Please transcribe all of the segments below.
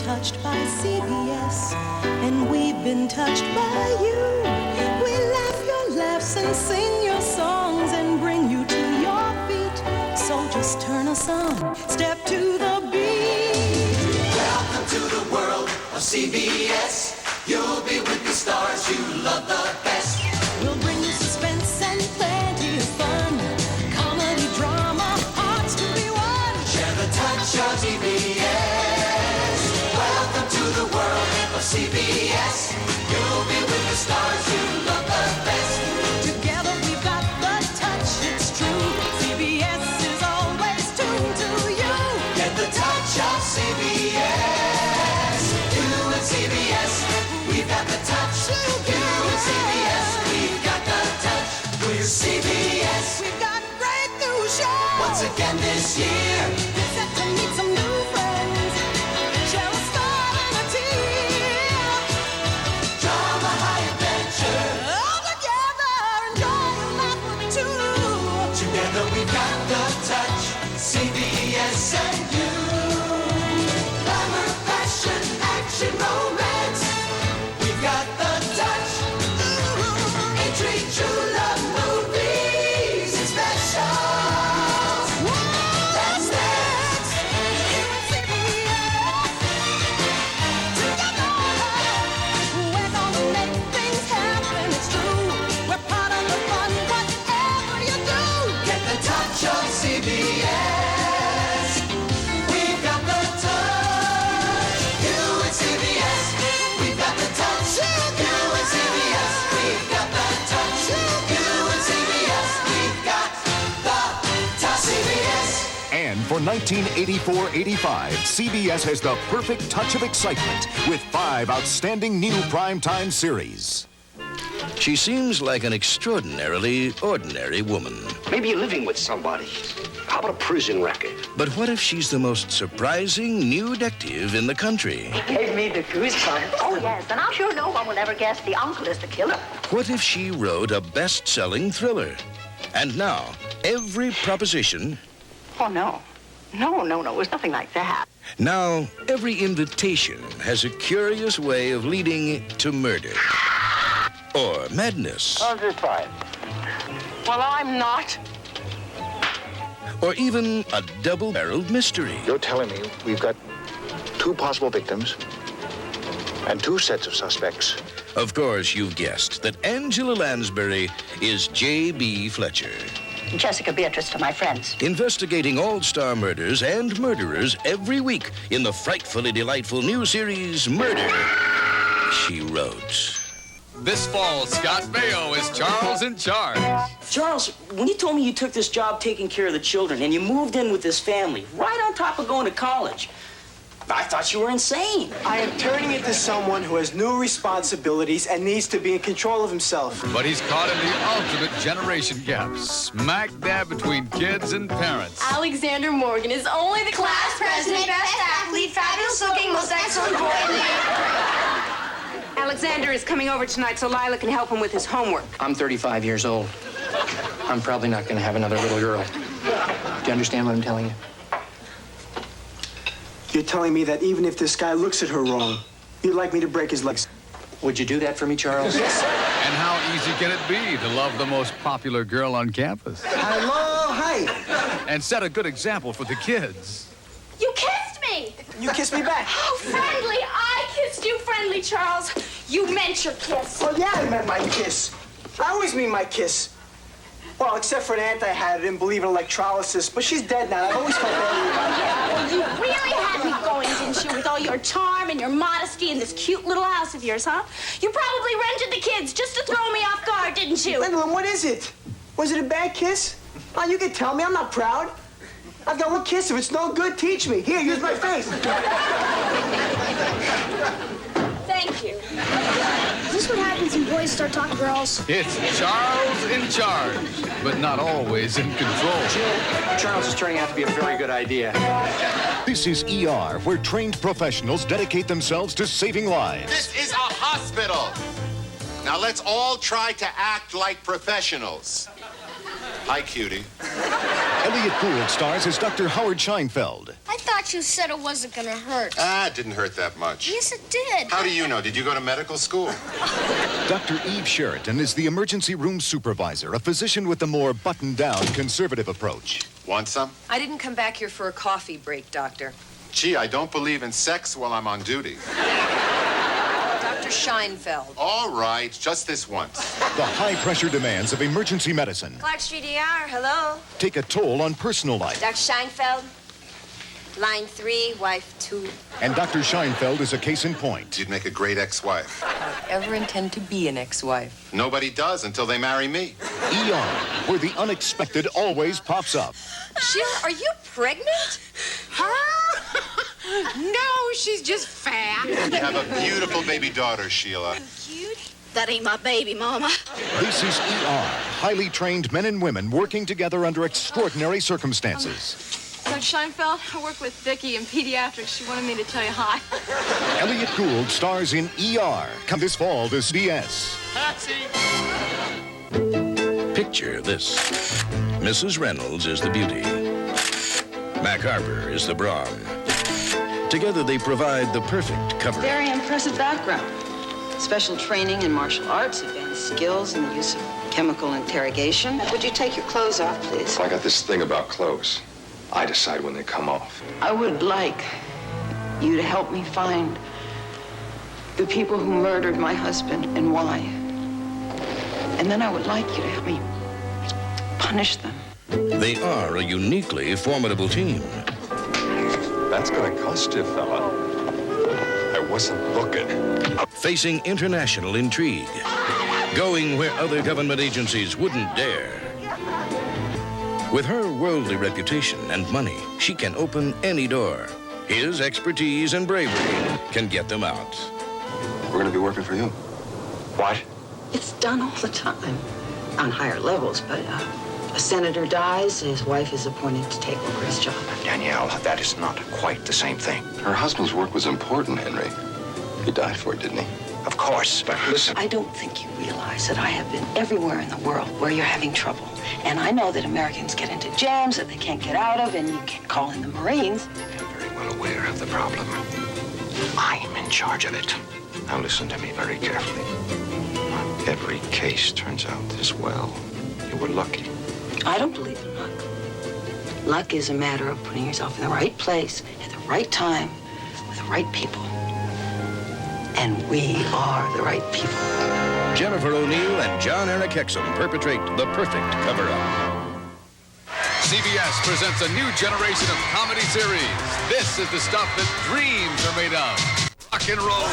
touched by CBS, and we've been touched by you. We laugh your laughs and sing your songs and bring you to your feet. So just turn us on, step to the beat. Welcome to the world of CBS. You'll be with the stars you love the best. We'll bring you suspense and plenty of fun. Comedy, drama, hearts to be won. Share the touch of CBS. Welcome to the world of CBS. You'll be with the stars you love the best. Together we've got the touch, it's true. CBS is always tuned to you. Get the touch of CBS. You and CBS, we've got the touch. You and CBS, we've got the touch. We're CBS. We've got great new shows. Once again this year. Set to meet some new friends. Share a smile and a tear. Drama, high adventure. All together, enjoy a laugh or two. Together we've got the touch. CBS and you. Glamour, fashion, action, romance. We've got the touch. Intrigue, true love, movies and specials. That's next. You and CBS. Together, we're gonna make things happen. It's true. We're part of the fun, whatever you do. Get the touch of CBS. We've got the touch. You and CBS. We've got the touch. You and CBS. We've got the touch. You and CBS. We've got the touch. CBS. And for 1984-85, CBS has the perfect touch of excitement with 5 outstanding new primetime series. She seems like an extraordinarily ordinary woman. Maybe you're living with somebody. How about a prison record? But what if she's the most surprising new detective in the country? Gave me the goosebumps. Oh, yes, and I'm sure no one will ever guess the uncle is the killer. What if she wrote a best-selling thriller? And now, every proposition, Oh, no. No, it was nothing like that. now every invitation has a curious way of leading to murder. Or madness. Oh, just fine. Well, I'm not. Or even a double-barreled mystery. You're telling me we've got 2 possible victims and 2 sets of suspects. Of course, you've guessed that Angela Lansbury is J.B. Fletcher, Jessica Beatrice to my friends. investigating all-star murders and murderers every week in the frightfully delightful new series, Murder, She Wrote. This fall, Scott Baio is Charles in Charge. Charles, when you told me you took this job taking care of the children and you moved in with this family right on top of going to college, I thought you were insane. I am turning into someone who has new responsibilities and needs to be in control of himself. But he's caught in the ultimate generation gap, smack dab between kids and parents. Alexander Morgan is only the class president, best athlete, fabulous looking, most excellent boy in the Alexander is coming over tonight so Lila can help him with his homework. I'm 35 years old. I'm probably not going to have another little girl. Do you understand what I'm telling you? You're telling me that even if this guy looks at her wrong, you'd like me to break his legs. Would you do that for me, Charles? Yes, sir. And how easy can it be to love the most popular girl on campus? Hello, hi. And set a good example for the kids. You kissed me! You kiss me back. Oh, friendly! I kissed you, friendly, Charles. You meant your kiss. Oh, yeah, I meant my kiss. I always mean my kiss. Well, except for an aunt I had who didn't believe in electrolysis, but she's dead now. I've always felt badly about that. Well, you really had me going, didn't you, with all your charm and your modesty in this cute little house of yours, huh? You probably rented the kids just to throw me off guard, didn't you? Gwendolyn, what is it? Was it a bad kiss? Oh, you can tell me. I'm not proud. I've got one kiss. If it's no good, teach me. Here, use my face. Thank you. Is this what happens when boys start talking to girls? It's Charles in charge, but not always in control. Charles is turning out to be a very good idea. This is ER, where trained professionals dedicate themselves to saving lives. This is a hospital. Now let's all try to act like professionals. Hi, cutie. Elliot Gould stars as Dr. Howard Scheinfeld. I thought you said it wasn't gonna hurt. Ah, it didn't hurt that much. Yes, it did. How do you know? Did you go to medical school? Dr. Eve Sheraton is the emergency room supervisor, a physician with a more buttoned-down, conservative approach. Want some? I didn't come back here for a coffee break, Doctor. Gee, I don't believe in sex while I'm on duty. Dr. Scheinfeld. All right, just this once. The high-pressure demands of emergency medicine Clark Street ER, hello. take a toll on personal life. Dr. Scheinfeld, line 3, wife 2. And Dr. Scheinfeld is a case in point. You'd make a great ex-wife. Ever intend to be an ex-wife? Nobody does until they marry me. ER, where the unexpected always pops up. Sheila, are you pregnant? No, she's just fat. You have a beautiful baby daughter, Sheila. Cute? That ain't my baby, Mama. This is ER, highly trained men and women working together under extraordinary circumstances. Dr. Scheinfeld, I work with Vicki in pediatrics. She wanted me to tell you hi. Elliot Gould stars in ER. Come this fall to CBS. Taxi! Picture this. Mrs. Reynolds is the beauty. Mac Arbor is the brawn. Together they provide the perfect cover. Very impressive background. Special training in martial arts, advanced skills in the use of chemical interrogation. Would you take your clothes off, please? I got this thing about clothes. I decide when they come off. I would like you to help me find the people who murdered my husband and why. And then I would like you to help me punish them. They are a uniquely formidable team. That's gonna cost you, fella. I wasn't looking. Facing international intrigue. Going where other government agencies wouldn't dare. With her worldly reputation and money, she can open any door. His expertise and bravery can get them out. We're gonna be working for you. What? It's done all the time on higher levels, but a senator dies, his wife is appointed to take over his job. Danielle, that is not quite the same thing. Her husband's work was important, Henry. He died for it, didn't he? Of course, but listen. I don't think you realize that I have been everywhere in the world where you're having trouble. And I know that Americans get into jams that they can't get out of, and you can call in the Marines. I'm very well aware of the problem. I'm in charge of it. Now listen to me very carefully. Not every case turns out this well. You were lucky. I don't believe in luck. Luck is a matter of putting yourself in the right place at the right time with the right people. And we are the right people. Jennifer O'Neill and John Eric Hexum perpetrate the perfect cover-up. CBS presents a new generation of comedy series. This is the stuff that dreams are made of. Rock and roll.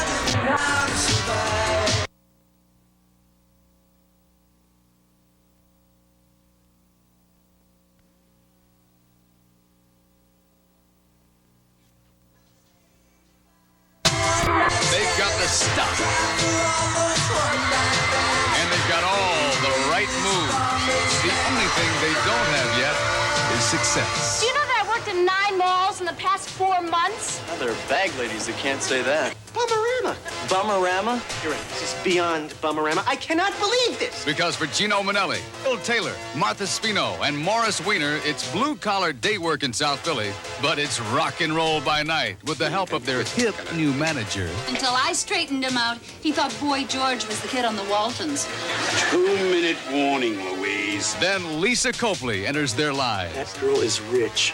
They've got the stuff. And they've got all the right moves. The only thing they don't have yet is success. Do you know that I worked in 9 malls in the past 4 months? Well, there are bag ladies that can't say that. Bummerama. Bummerama? You're right. This is beyond Bummerama. I cannot believe this. Because for Gino Manelli, Bill Taylor, Martha Spino, and Morris Weiner, it's blue-collar day work in South Philly, but it's rock and roll by night with the help of their hip new manager. Until I straightened him out, he thought Boy George was the kid on the Waltons. 2-minute warning, Louise. Then Lisa Copley enters their lives. That girl is rich.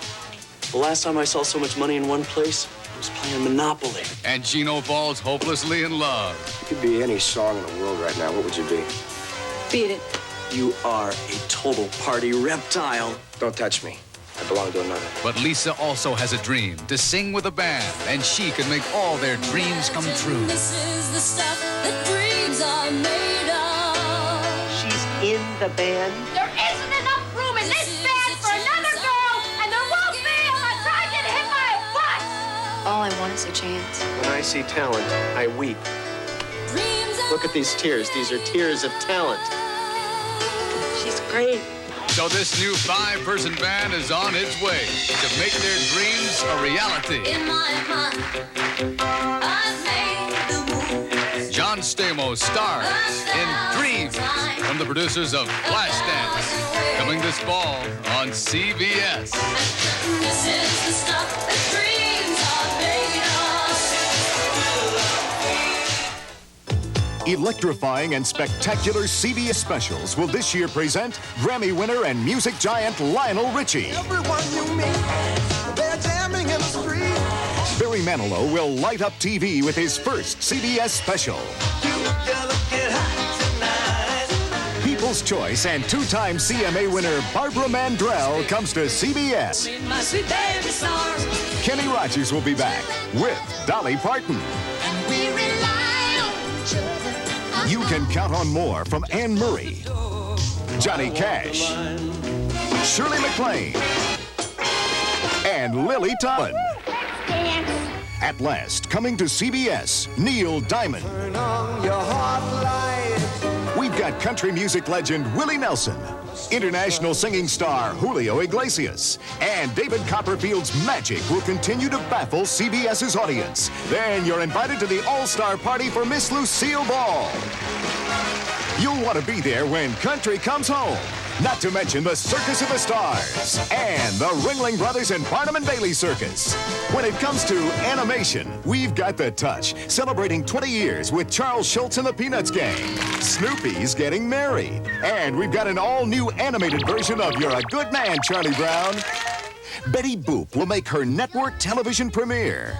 The last time I saw so much money in one place, I was playing Monopoly. And Gino falls hopelessly in love. You could be any song in the world right now. What would you be? Beat it. You are a total party reptile. Don't touch me. I belong to another. But Lisa also has a dream to sing with a band, and she can make all their dreams come true. This is the stuff that dreams are made of. She's in the band. There isn't enough room in this band for another girl, and there won't be unless I get hit by a bus. All I want is a chance. When I see talent, I weep. Look at these tears. These are tears of talent. She's great. So this new 5-person band is on its way to make their dreams a reality. In my mind, I've made the move. John Stamos stars in Dreams from the producers of Flashdance, coming this fall on CBS. This is the stuff that dreams Electrifying and spectacular CBS specials will this year present Grammy winner and music giant Lionel Richie. Everyone you meet, they're jamming in the street. Barry Manilow will light up TV with his first CBS special. People's Choice and two-time CMA winner Barbara Mandrell comes to CBS. Kenny Rogers will be back with Dolly Parton. You can count on more from Anne Murray, Johnny Cash, Shirley MacLaine, and Lily Tomlin. At last, coming to CBS, Neil Diamond. We've got country music legend Willie Nelson, international singing star Julio Iglesias, and David Copperfield's magic will continue to baffle CBS's audience. Then you're invited to the all-star party for Miss Lucille Ball. You'll want to be there when country comes home. Not to mention the Circus of the Stars and the Ringling Brothers and Barnum and Bailey Circus. When it comes to animation, we've got the touch, celebrating 20 years with Charles Schultz and the Peanuts Gang. Snoopy's getting married. And we've got an all-new animated version of You're a Good Man, Charlie Brown. Betty Boop will make her network television premiere.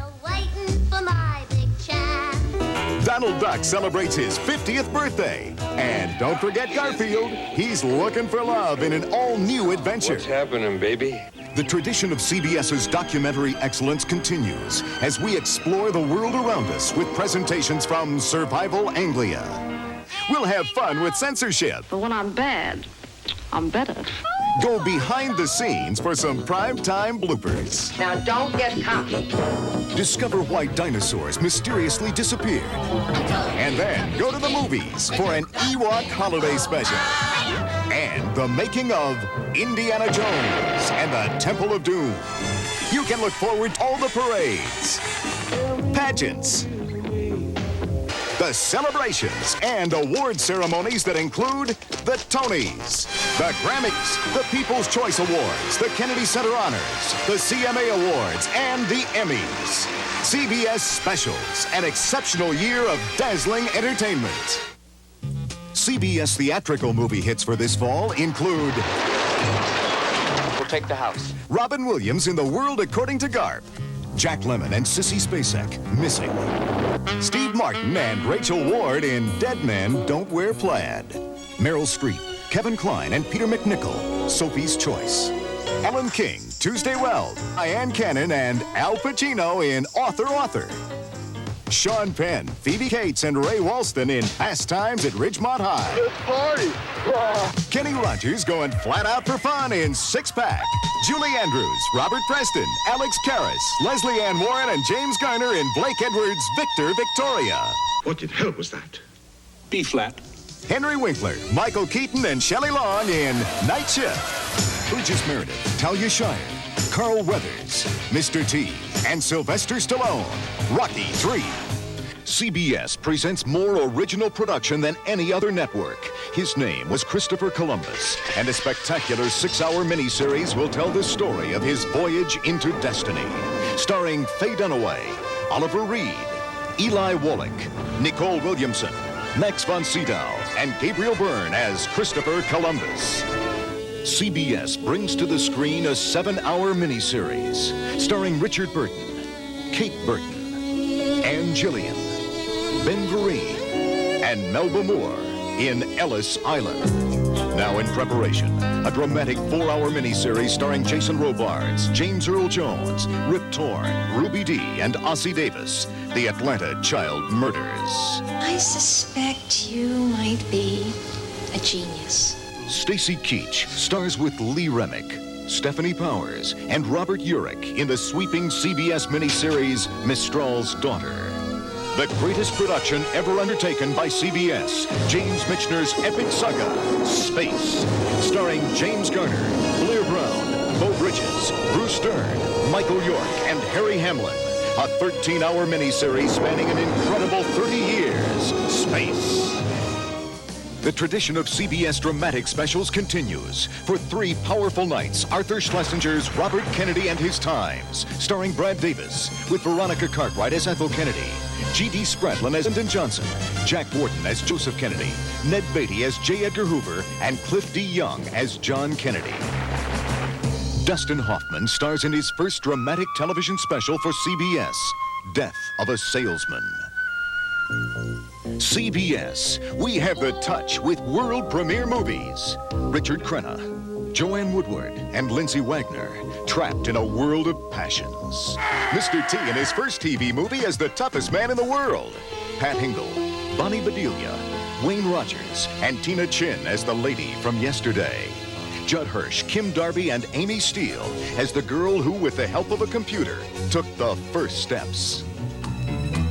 Donald Duck celebrates his 50th birthday. And don't forget Garfield. He's looking for love in an all-new adventure. What's happening, baby? The tradition of CBS's documentary excellence continues as we explore the world around us with presentations from Survival Anglia. We'll have fun with censorship. But when I'm bad, I'm better. Go behind the scenes for some primetime bloopers. Now don't get cocky. Discover why dinosaurs mysteriously disappeared. And then go to the movies for an Ewok holiday special. And the making of Indiana Jones and the Temple of Doom. You can look forward to all the parades, pageants, the celebrations, and award ceremonies that include the Tonys, the Grammys, the People's Choice Awards, the Kennedy Center Honors, the CMA Awards, and the Emmys. CBS Specials, an exceptional year of dazzling entertainment. CBS theatrical movie hits for this fall include... We'll take the house. Robin Williams in The World According to Garp. Jack Lemmon and Sissy Spacek, Missing. Steve Martin and Rachel Ward in Dead Men Don't Wear Plaid. Meryl Streep, Kevin Kline, and Peter McNichol, Sophie's Choice. Alan King, Tuesday Weld, Diane Cannon, and Al Pacino in Author. Sean Penn, Phoebe Cates, and Ray Walston in Fast Times at Ridgemont High. Let's party. Kenny Rogers going flat out for fun in Six Pack. Julie Andrews, Robert Preston, Alex Karras, Leslie Ann Warren, and James Garner in Blake Edwards' Victor Victoria. What in hell was that? B flat. Henry Winkler, Michael Keaton, and Shelley Long in Night Shift. Burgess Meredith, Talia Shire, Carl Weathers, Mr. T, and Sylvester Stallone. Rocky III. CBS presents more original production than any other network. His name was Christopher Columbus, and a spectacular 6-hour miniseries will tell the story of his voyage into destiny. Starring Faye Dunaway, Oliver Reed, Eli Wallach, Nicole Williamson, Max von Sydow, and Gabriel Byrne as Christopher Columbus. CBS brings to the screen a 7-hour miniseries starring Richard Burton, Kate Burton, Ann Gillian, Ben Vereen, and Melba Moore in Ellis Island. Now in preparation, a dramatic 4-hour miniseries starring Jason Robards, James Earl Jones, Rip Torn, Ruby Dee, and Ossie Davis, The Atlanta Child Murders. I suspect you might be a genius. Stacy Keach stars with Lee Remick, Stephanie Powers, and Robert Urich in the sweeping CBS miniseries Mistral's Daughter. The greatest production ever undertaken by CBS, James Michener's epic saga, Space, starring James Garner, Blair Brown, Beau Bridges, Bruce Stern, Michael York, and Harry Hamlin. A 13-hour miniseries spanning an incredible 30 years, Space. The tradition of CBS dramatic specials continues. For 3 powerful nights, Arthur Schlesinger's Robert Kennedy and His Times, starring Brad Davis, with Veronica Cartwright as Ethel Kennedy, G.D. Spradlin as Lyndon Johnson, Jack Warden as Joseph Kennedy, Ned Beatty as J. Edgar Hoover, and Cliff D. Young as John Kennedy. Dustin Hoffman stars in his first dramatic television special for CBS, Death of a Salesman. CBS, we have the touch with world premiere movies. Richard Crenna, Joanne Woodward, and Lindsay Wagner, trapped in a world of passions. Mr. T in his first TV movie as the toughest man in the world. Pat Hingle, Bonnie Bedelia, Wayne Rogers, and Tina Chin as the lady from yesterday. Judd Hirsch, Kim Darby, and Amy Steele as the girl who, with the help of a computer, took the first steps.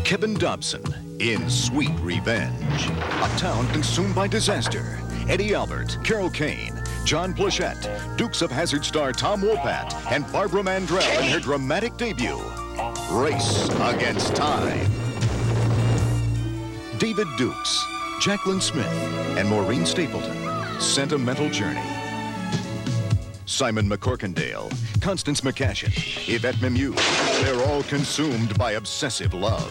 Kevin Dobson in Sweet Revenge. A town consumed by disaster. Eddie Albert, Carol Kane, John Plachette, Dukes of Hazzard star Tom Wopat, and Barbara Mandrell in her dramatic debut, Race Against Time. David Dukes, Jacqueline Smith, and Maureen Stapleton, Sentimental Journey. Simon McCorkindale, Constance McCashin, Yvette Mimieux, they're all consumed by obsessive love.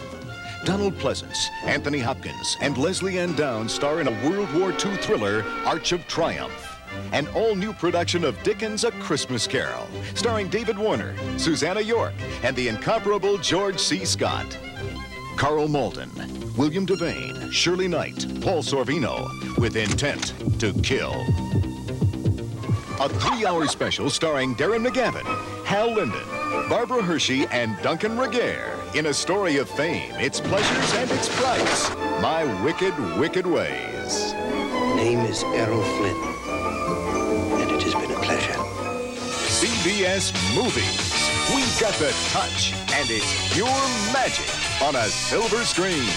Donald Pleasance, Anthony Hopkins, and Leslie Ann Downs star in a World War II thriller, Arch of Triumph. An all-new production of Dickens' A Christmas Carol, starring David Warner, Susanna York, and the incomparable George C. Scott. Carl Malden, William Devane, Shirley Knight, Paul Sorvino, with Intent to Kill. A 3-hour special starring Darren McGavin, Hal Linden, Barbara Hershey, and Duncan Regehr in a story of fame, its pleasures, and its price. My Wicked, Wicked Ways. Name is Errol Flynn, and it has been a pleasure. CBS Movies. We've got the touch, and it's pure magic on a silver screen.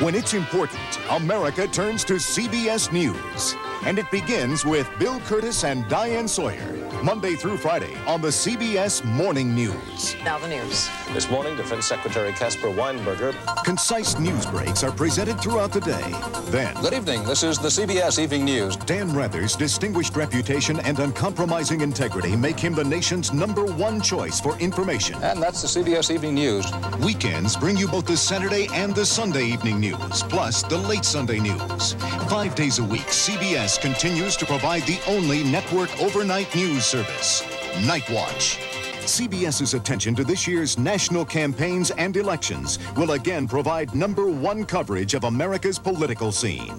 When it's important, America turns to CBS News. And it begins with Bill Curtis and Diane Sawyer, Monday through Friday on the CBS Morning News. Now the news. This morning, Defense Secretary Caspar Weinberger. Concise news breaks are presented throughout the day. Then, good evening. This is the CBS Evening News. Dan Rather's distinguished reputation and uncompromising integrity make him the nation's #1 choice for information. And that's the CBS Evening News. Weekends bring you both the Saturday and the Sunday evening news, plus the late Sunday news. 5 days a week, CBS continues to provide the only network overnight news service, Night Watch. CBS's attention to this year's national campaigns and elections will again provide #1 coverage of America's political scene.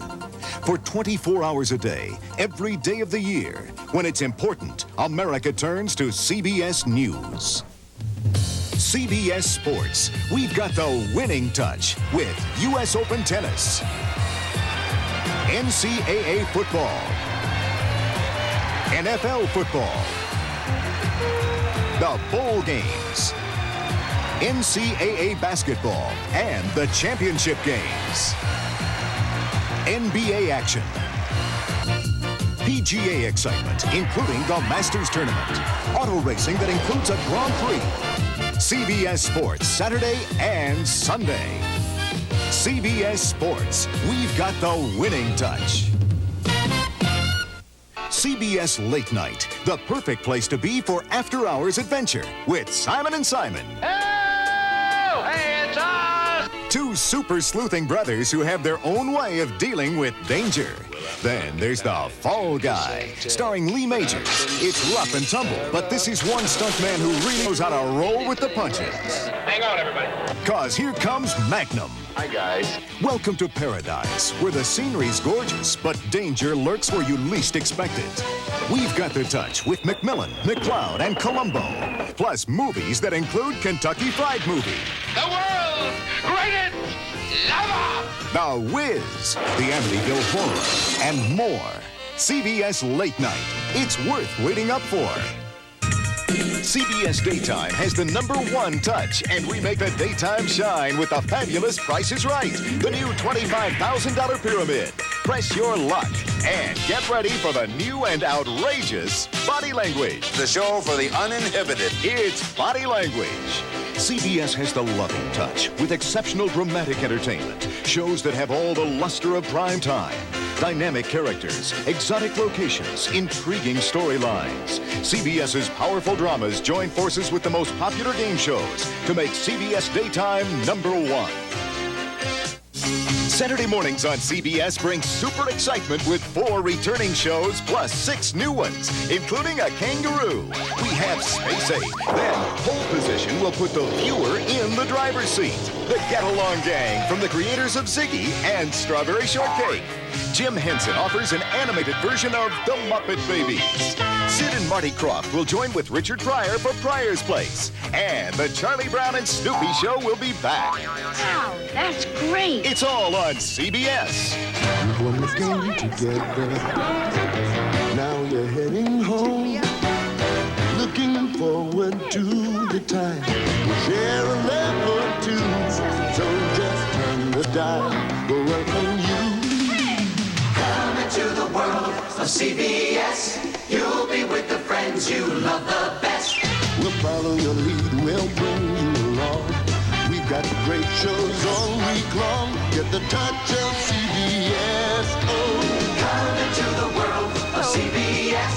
For 24 hours a day, every day of the year, when it's important, America turns to CBS News. CBS Sports, we've got the winning touch with U.S. Open Tennis, NCAA football, NFL football, the bowl games, NCAA basketball, and the championship games, NBA action, PGA excitement, including the Masters Tournament, auto racing that includes a Grand Prix, CBS Sports Saturday and Sunday. CBS Sports, we've got the winning touch. CBS Late Night, the perfect place to be for after-hours adventure with Simon and Simon. Oh, hey, it's us! Two super sleuthing brothers who have their own way of dealing with danger. Then there's the Fall Guy, starring Lee Majors. It's rough and tumble, but this is one stuntman who really knows how to roll with the punches. Hang on, everybody. 'Cause here comes Magnum. Hi, guys. Welcome to paradise, where the scenery's gorgeous, but danger lurks where you least expect it. We've got the touch with McMillan, McCloud, and Columbo, plus movies that include Kentucky Fried Movie, The world's greatest lover! The Wiz, the Amityville Horror, and more. CBS Late Night. It's worth waiting up for. CBS Daytime has the #1 touch, and we make the daytime shine with the fabulous Price is Right, the new $25,000 pyramid. Press your luck and get ready for the new and outrageous Body Language. The show for the uninhibited. It's Body Language. CBS has the loving touch with exceptional dramatic entertainment, Shows that have all the luster of prime time. Dynamic characters, exotic locations, intriguing storylines. CBS's powerful dramas join forces with the most popular game shows to make CBS Daytime #1. Saturday mornings on CBS bring super excitement with 4 returning shows plus 6 new ones, including a kangaroo. We have Space 8. Then Pole Position will put the viewer in the driver's seat. The Get Along Gang from the creators of Ziggy and Strawberry Shortcake. Jim Henson offers an animated version of The Muppet Babies. Sid and Marty Krofft will join with Richard Pryor for Pryor's Place. And the Charlie Brown and Snoopy Show will be back. Wow, that's great. It's all on CBS. You won this game together. Now you're heading home. Looking forward to the time we'll share a laugh or two. So just turn the dial. We'll welcome you. Come into the world of CBS. You'll be with the friends you love the best. We'll follow your lead. We'll bring you along. We've got great shows all week long. Get the touch of CBS. Oh, come into the world of CBS.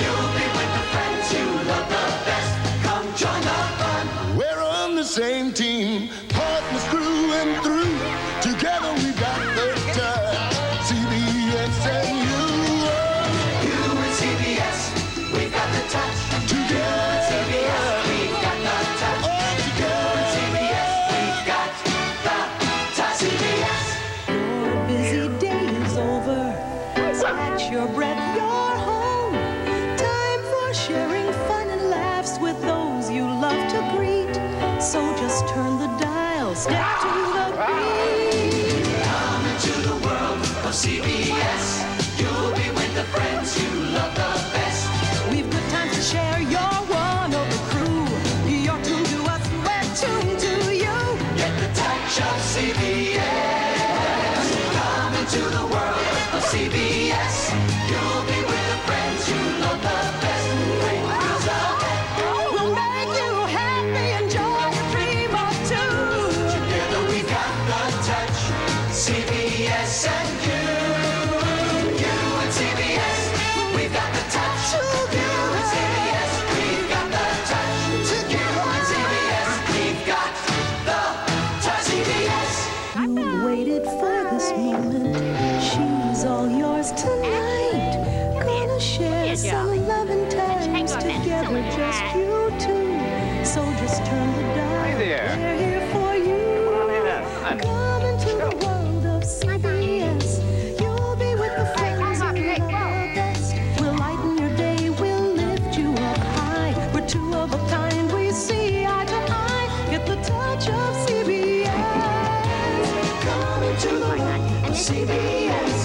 You'll be with the friends you love the best. Come join the fun. We're on the same team, partners through and through. Together we got the touch. CBS and you. You and CBS, we've got the touch. Together. CBS, we've got the touch. Together. CBS, we've got the touch. CBS. Your busy day is over. Catch your breath, you're home. Time for sharing fun and laughs with those you love to greet. So just turn the dial, step to the beat. Come into the world of CBS. You'll be with the friends you love the best. We've good times to share. You're one of the crew. You're tuned to us, we're tuned to you. Get the touch of CBS. Come into the world of CBS. You'll be with the friends you love the best. Bring thrills ahead. We'll make you happy, enjoy a dream or two. Together we've got the touch. CBS and you. You and CBS, we've got the touch. You and CBS, we've got the touch. You and CBS, we've got the touch. CBS. You've waited for this moment. She's all yours tonight. Gonna share some loving times together, just you two. So just turn the dial. Hey there. We're here for you. Come into the world of CBS. You'll be with the friends you love the best. We'll lighten your day. We'll lift you up high. We're two of a kind. We see eye to eye. Get the touch of CBS. Come into the world of CBS.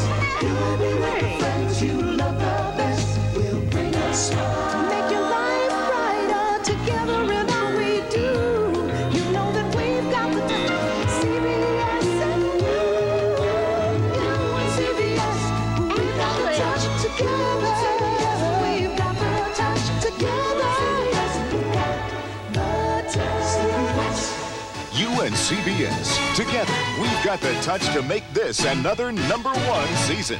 You'll be with the friends you love the best. We'll bring a smile. Make your life brighter together in all we do. You know that we've got the CBS and you. You and CBS, we've got the touch together. We've got the touch together. The touch. You and CBS. Together, we've got the touch to make this another #1 season.